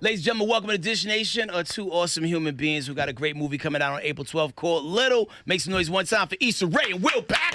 Ladies and gentlemen, welcome to Dish Nation, two awesome human beings who got a great movie coming out on April 12th called Little. Make some noise one time for Issa Rae and Will back.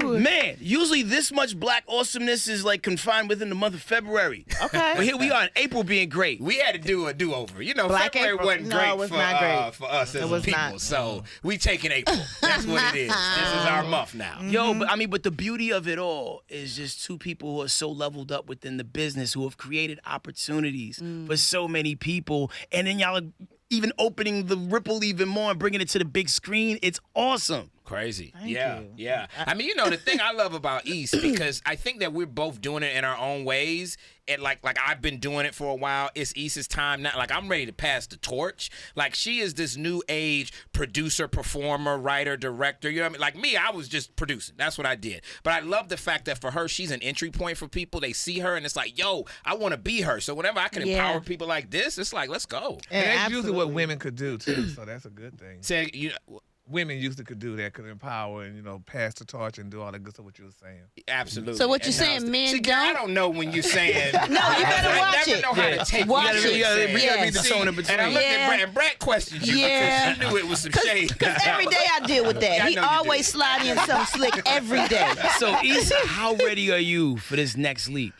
Man, usually this much black awesomeness is like confined within the month of February. Okay. But here we are in April being great. We had to do a do-over. You know, Black February April. wasn't No, great, it was not great. For us as It was people. not. So we taking April. That's what it is. This is our month now. Yo, but the beauty of it all is just two people who are so leveled up within the business, who have created opportunities for so many people, and then y'all are even opening the ripple even more and bringing it to the big screen. It's awesome. Crazy. Thank yeah, you. yeah. I mean, you know, the thing I love about East, because I think that we're both doing it in our own ways. And like I've been doing it for a while. It's East's time now. Like, I'm ready to pass the torch. Like, she is this new age producer, performer, writer, director. You know what I mean? Like me, I was just producing. That's what I did. But I love the fact that for her, she's an entry point for people. They see her and it's like, yo, I want to be her. So whenever I can empower people like this, it's like, let's go. And that's absolutely. usually what women could do too, so that's a good thing. Say, you know, Women usually could do that, could empower and pass the torch and do all the good stuff. What you were saying. absolutely. So what you're And saying, men see, girl, I don't? don't know when you're saying. No, you better I watch never it. know how to take Watch what it. you're You gotta saying. read the tone in between. And I looked Yeah. at Brett, and Brett questioned you Yeah. because she knew it was some shade. Because every day I deal with that. Yeah, I He know you do. always sliding in something slick every day. So, Issa, how ready are you for this next leap?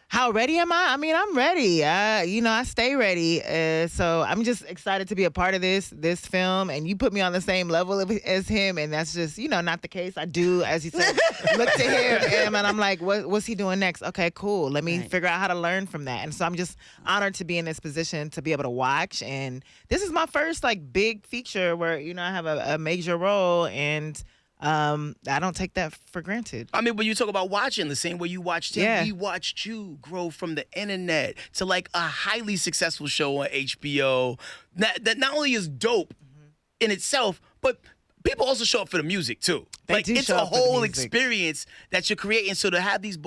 How ready am I? I mean, I'm ready. I stay ready. So I'm just excited to be a part of this film. And you put me on the same level as him, and that's just, not the case. I do, as you said, look to him, and I'm like, what's he doing next? Okay, cool. Let me figure out how to learn from that. And so I'm just honored to be in this position to be able to watch. And this is my first big feature where I have a major role, and I don't take that for granted. I mean, when you talk about watching, the same way you watched him, Yeah. we watched you grow from the internet to like a highly successful show on HBO that not only is dope in itself, but people also show up for the music too. They Like, do it's show a up for the whole music. experience that you're creating. So to have these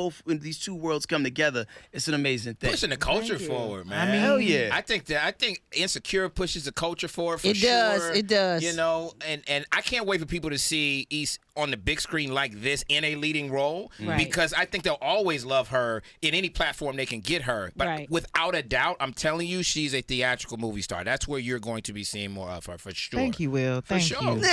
two worlds come together, it's an amazing thing. Pushing the culture forward, man. I mean, Hell yeah. I think Insecure pushes the culture forward for It sure. does, it does. And I can't wait for people to see East on the big screen like this in a leading role, Right. because I think they'll always love her in any platform they can get her. But Right. without a doubt, I'm telling you, she's a theatrical movie star. That's where you're going to be seeing more of her for sure. Thank you, Will. For Thank sure. you.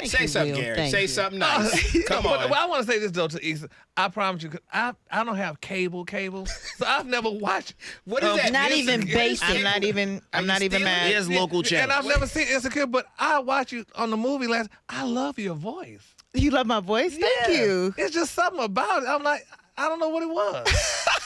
Say you, something, Will. Gary. Thank Say you. something nice. Come But on. I want to say this though to Issa. I promise you, 'cause I don't have cable, so I've never watched. What is that? Not even Insecure? basic. I'm not even stealing mad. There's local And channels. I've never seen Insecure, but I watched you on the movie last. I love your voice. You love my voice? Thank you. It's just something about it. I'm like, I don't know what it was.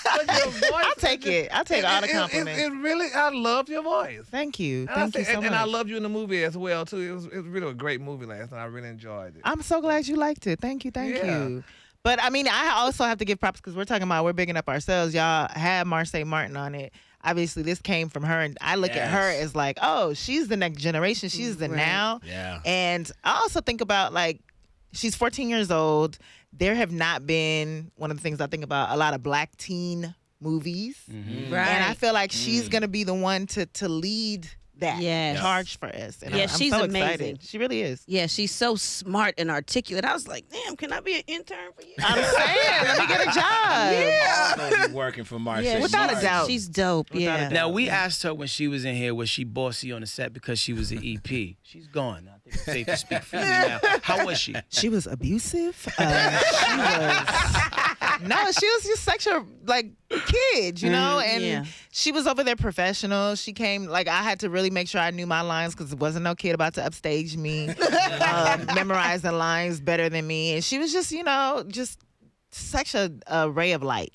But your voice, I'll take it. I'll take all the compliments. It really, I love your voice. Thank you. And Thank you so much. And I love you in the movie as well too. It was really a great movie last night. I really enjoyed it. I'm so glad you liked it. Thank you. Thank Yeah. you. But I mean, I also have to give props because we're bigging up ourselves. Y'all had Marsai Martin on it. Obviously, this came from her, and I look at her Yes. as like, oh, she's the next generation. She's the Right. now. Yeah. And I also think about she's 14 years old. There have not been, one of the things I think about, a lot of black teen movies. Right. And I feel like she's going to be the one to lead that Yes. charge for us. And Yeah, I'm she's so amazing. excited. She really is. Yeah, she's so smart and articulate. I was like, damn, can I be an intern for you? I'm saying, let me get a job. Yeah. Working for Marsai. Yeah, Without a she's- doubt. She's dope. Without a Yeah. doubt. Now, we asked her when she was in here, was she bossy on the set because she was an EP? She's gone. I think it's safe to speak freely now. How was she? She was abusive. She was just such a kid, and yeah. she was over there professional. She came I had to really make sure I knew my lines because there wasn't no kid about to upstage me, memorizing lines better than me, and she was just just such a ray of light.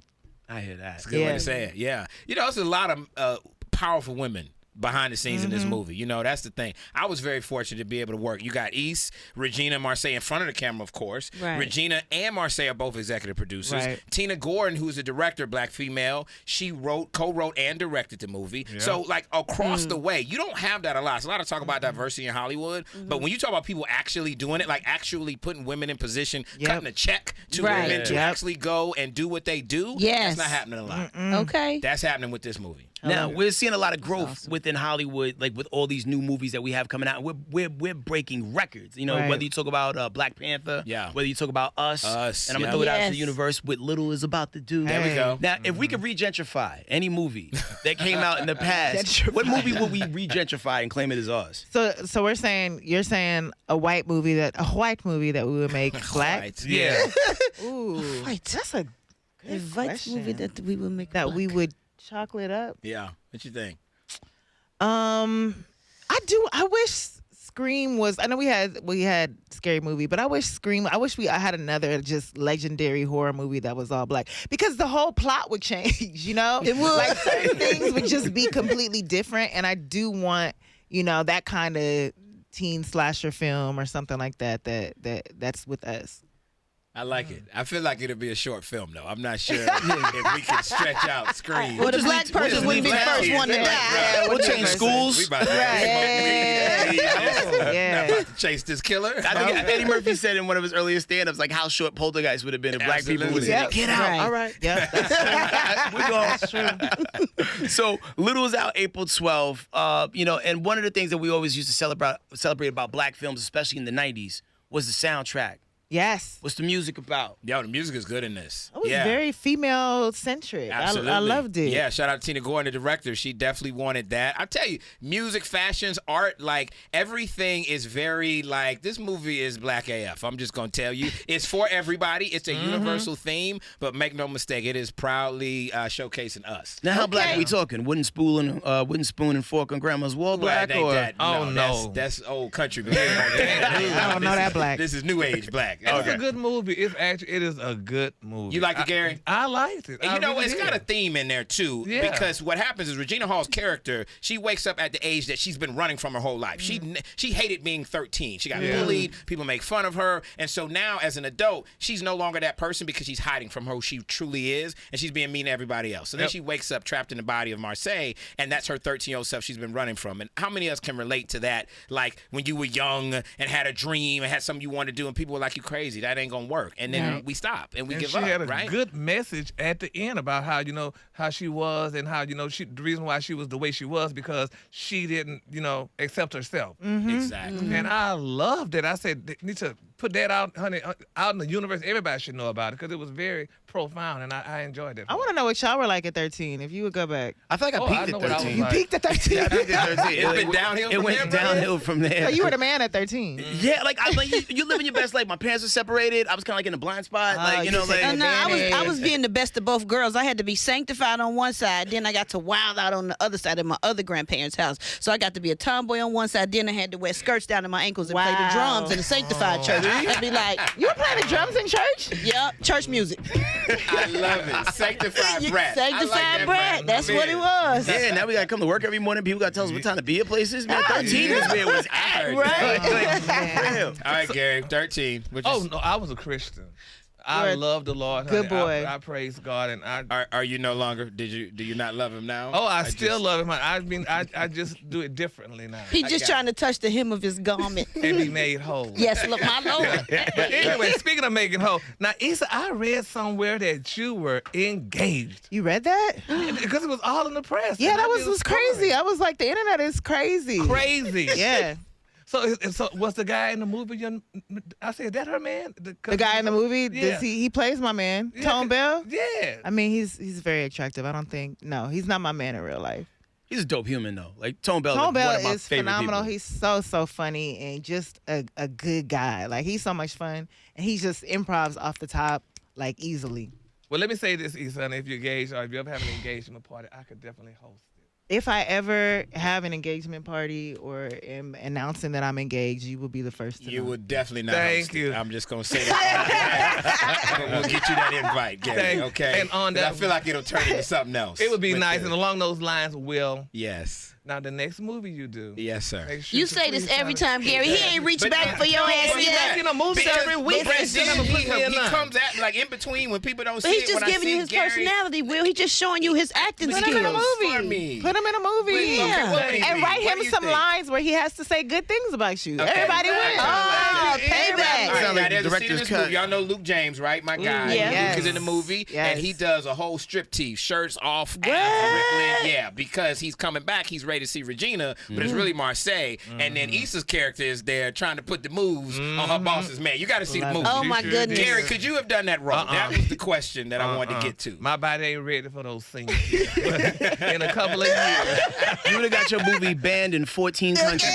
I hear that. That's a good way to say it. Yeah. There's a lot of powerful women behind the scenes in this movie. That's the thing. I was very fortunate to be able to work. You got East, Regina, and Marsai in front of the camera, of course. Right. Regina and Marsai are both executive producers. Right. Tina Gordon, who's a director, black female, she co-wrote and directed the movie. So, across the way, you don't have that a lot. There's a lot of talk about diversity in Hollywood, but when you talk about people actually doing it, actually putting women in position, cutting a check to Right. women to Yep. actually go and do what they do, Yes. that's not happening a lot. Okay. That's happening with this movie. Now we're seeing a lot of growth within Hollywood, like with all these new movies that we have coming out. We're breaking records. You know, Right. whether you talk about Black Panther, whether you talk about Us, and I'm gonna throw it out to the universe. What Little is about to do. There we go. Now, if we could regentrify any movie that came out in the past, what movie would we regentrify and claim it as ours? So you're saying a white movie that we would make black. Right. Yeah. Ooh, that's a A white movie that we would make that black. we would chocolate up. Yeah. What you think? I wish Scream was. I know we had Scary Movie, but I wish I had another just legendary horror movie that was all black, because the whole plot would change. You know, it would. Like certain things would just be completely different, and I do want that kind of teen slasher film or something like that's with us. I like it. I feel like it'll be a short film, though. I'm not sure if we can stretch out Scream. Well, the black person wouldn't be the first one to die. We'll change schools. We about to not about to chase this killer. I think Eddie Murphy said in one of his earlier stand-ups, like how short Poltergeist would have been if black people was in it. Get out. Right. All right. Yeah, that's We're going. So Little's out April 12th. And one of the things that we always used to celebrate about black films, especially in the 90s, was the soundtrack. Yes. What's the music about? Yo, the music is good in this. It was very female centric. Absolutely. I loved it. Yeah, shout out to Tina Gordon, the director. She definitely wanted that. I tell you, music, fashions, art, like everything is very like, this movie is black AF. I'm just going to tell you. It's for everybody. It's a universal theme, but make no mistake, it is proudly showcasing us. Now, how black are we talking? Wooden spoon and fork on grandma's wall black? Well, Or? no. That's old country music right there. I don't know that black. This is new age black. It's a good movie. It is a good movie. You liked it, Gary? I liked it. And I really it's did. got a theme in there, too. Yeah. Because what happens is Regina Hall's character, she wakes up at the age that she's been running from her whole life. She hated being 13. She got bullied. People make fun of her. And so now, as an adult, she's no longer that person because she's hiding from who she truly is. And she's being mean to everybody else. So then she wakes up trapped in the body of Marsai. And that's her 13-year-old self she's been running from. And how many of us can relate to that? Like when you were young and had a dream and had something you wanted to do and people were like, you crazy. That ain't going to work. And then we stop and we give up, she had a right? good message at the end about how she was and how the reason why she was the way she was because she didn't accept herself. Exactly. And I loved it. I said they need to put that out, honey, out in the universe. Everybody should know about it because it was very profound and I enjoyed it. I want to know what y'all were like at 13. If you would go back, I feel like I peaked know at what I was 13. like. peaked at 13. Yeah, I peaked at 13. It's been downhill It from went there, brother? downhill from there. So you were the man at 13. Yeah, like you living your best life. My parents were separated. I was kind of like in a blind spot. I was being the best of both girls. I had to be sanctified on one side, then I got to wild out on the other side of my other grandparents' house. So I got to be a tomboy on one side, then I had to wear skirts down to my ankles and play the drums in the sanctified church. I'd be like, You were playing the drums in church? yeah, church music. I love it. Sanctified brat. Sanctified brat. That's what it was. Yeah, now we gotta come to work every morning. People gotta tell us what time to be at places. Man, 13 is where it was at. Right. For real. All right, Gary, 13. Oh no, I was a Christian. I love the Lord. Honey. Good boy. I praise God and I. Are you no longer? Do you not love him now? Oh, I still love him. I just do it differently now. He just trying to touch the hem of his garment. And be made whole. Yes, look, my Lord. But anyway, speaking of making whole, now Issa, I read somewhere that you were engaged You read that? because it was all in the press. Yeah, and that I was did a crazy. story. I was like, the internet is crazy. Crazy. Yeah. So was the guy in the movie? I said, that her man? The guy in the movie, Yeah. he plays my man, Yeah, Tone Bell. Yeah. I mean, he's very attractive. I don't think he's not my man in real life. He's a dope human though. Like Tone Bell. Tone is one of Bell my is favorite phenomenal. people. He's so funny and just a good guy. Like he's so much fun and he just improvs off the top like easily. Well, let me say this, Issa, and if you're engaged or if you ever have an engagement party, I could definitely host it. If I ever have an engagement party or am announcing that I'm engaged, you will be the first to You know. would definitely not. Thank host you. it. I'm just gonna say that. But we'll get you that invite, Gary. Thank you. Okay. And on 'Cause that- I feel like it'll turn into something else. It would be But, nice, and along those lines, Will. Yes. Now, the next movie you do. Yes, sir. make sure You to say this please every try to- time, Gary. He ain't reached But- back for your ass But yet. in a movie Because- every week. but Brandon then put me he in line. comes at like in between when people don't see He's it. just when I giving see you his Gary, personality, Will. He's just showing you his acting Put him in a skills. For movie. me. Put him in a movie. Yeah. What would he And be? write What him do you some think? lines where he has to say good things about you. Okay. Everybody wins. Oh, payback. Sound like there's the a scene in director's this cut. movie. Y'all know Luke James, right? My guy. Yeah. Luke is in the movie, Yes. and he does a whole striptease, shirts off, abs rippling. Yeah, because he's coming back. He's ready to see Regina, but it's really Marsai. And then Issa's character is there trying to put the moves on her boss's man. You got to see the movie. Oh my sure goodness. did. Gary, could you have done that role? That was the question that I wanted to get to. My body ain't ready for those things yet. In a couple of years. You would have got your movie banned in 14 countries.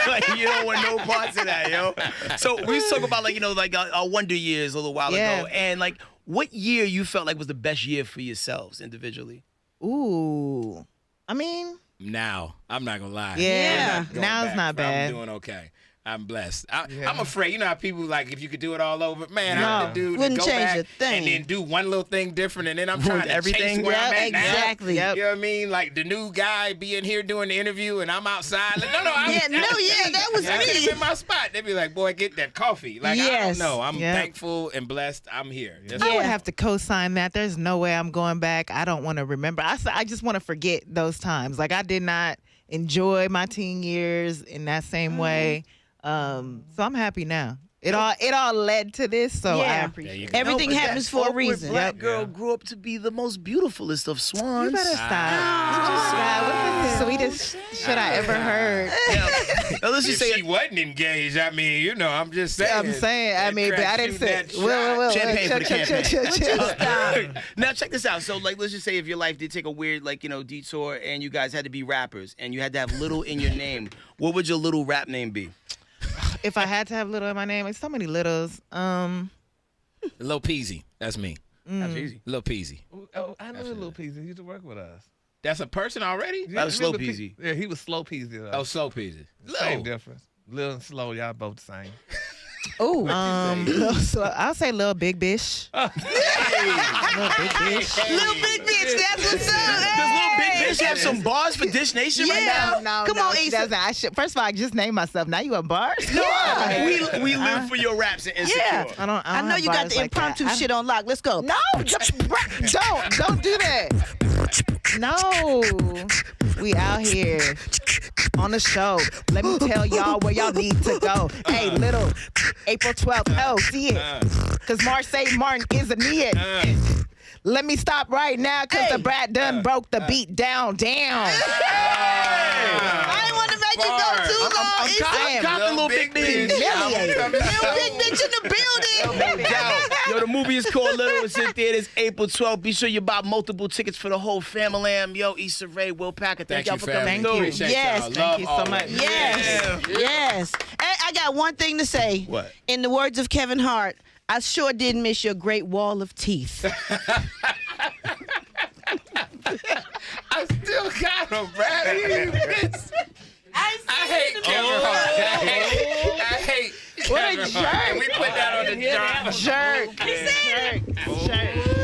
Like, you don't want no parts of that, yo. So we was talking about, like, you know, like our Wonder Years a little while ago. And, like, what year you felt like was the best year for yourselves individually? Ooh. I mean, Now, I'm not gonna lie. Yeah. I'm going Now it's back, not but bad. I'm doing okay. I'm blessed. I'm afraid. You know how people like, if you could do it all over, man, I'm the dude Wouldn't to go change back a thing. and then do one little thing different, and then I'm trying to everything? chase where I'm at now. Exactly. You know what I mean? Like the new guy be in here doing the interview, and I'm outside. Like, that was that was me. me. In my spot. They'd be like, "Boy, get that coffee." Like, I Yes. don't know. I'm Yep. thankful and blessed. I'm here. That's I would have to co-sign that. There's no way I'm going back. I don't want to remember. I just want to forget those times. Like, I did not enjoy my teen years in that same way. So I'm happy now. It all led to this, so I Yeah. appreciate it. Everything but happens that for a awkward reason. Black girl grew up to be the most beautifulest of swans. You better stop. God, what's the sweetest shit I ever heard? Now, let's if just say she wasn't engaged, I mean, you know, I'm just saying. I'm saying, I mean, but I didn't say. Champagne for the campaign. Stop. Now check this out. So, like, let's just say if your life did take a weird, like, you know, detour, and you guys had to be rappers, and you had to have little in your name, what would your little rap name be? If I had to have little in my name, it's so many littles. Lil Peasy. That's me. That's easy. Lil Peasy. Oh, I know Lil Peasy. He used to work with us. That's a person already? That was Slow Remember Peasy. Yeah, he was Slow Peasy. Though. Oh, Slow Peasy. Same difference. Lil and Slow, y'all both the same. Ooh. I'll say little big bish. Little big bish. Little big bitch, that's what's up. Does Little Big Bitch have some bars for Dish Nation right now? No, Come on, she Issa. doesn't. First of all, I just named myself. Now you want bars? We live for your raps and Insecure. Yeah. I don't I know have you got bars the like that. impromptu shit on lock. Let's go. No, don't do that. No, we out here on the show. Let me tell y'all where y'all need to go. Hey, little April 12th. Oh, see it. Cause Marsai Martin is a need. Let me stop right now, cause the brat done broke the beat down. I didn't want to make it go too long. I'm copping Little Big Bitch. Little big bitch in the building. No doubt. Yo, the movie is called Little. It's in theaters April 12th. Be sure you buy multiple tickets for the whole family. Yo, Issa Rae, Will Packer, thank y'all for coming family. through. Appreciate Yes, y'all. thank you so Love much. always. Yes. Yes. And I got one thing to say. What? In the words of Kevin Hart, I sure did miss your great wall of teeth. I still got him, Brad. I hate Kevin Hart. I hate What a Kevin Hart. jerk. Can we put that on the jar? Jerk. He said it. Jerk.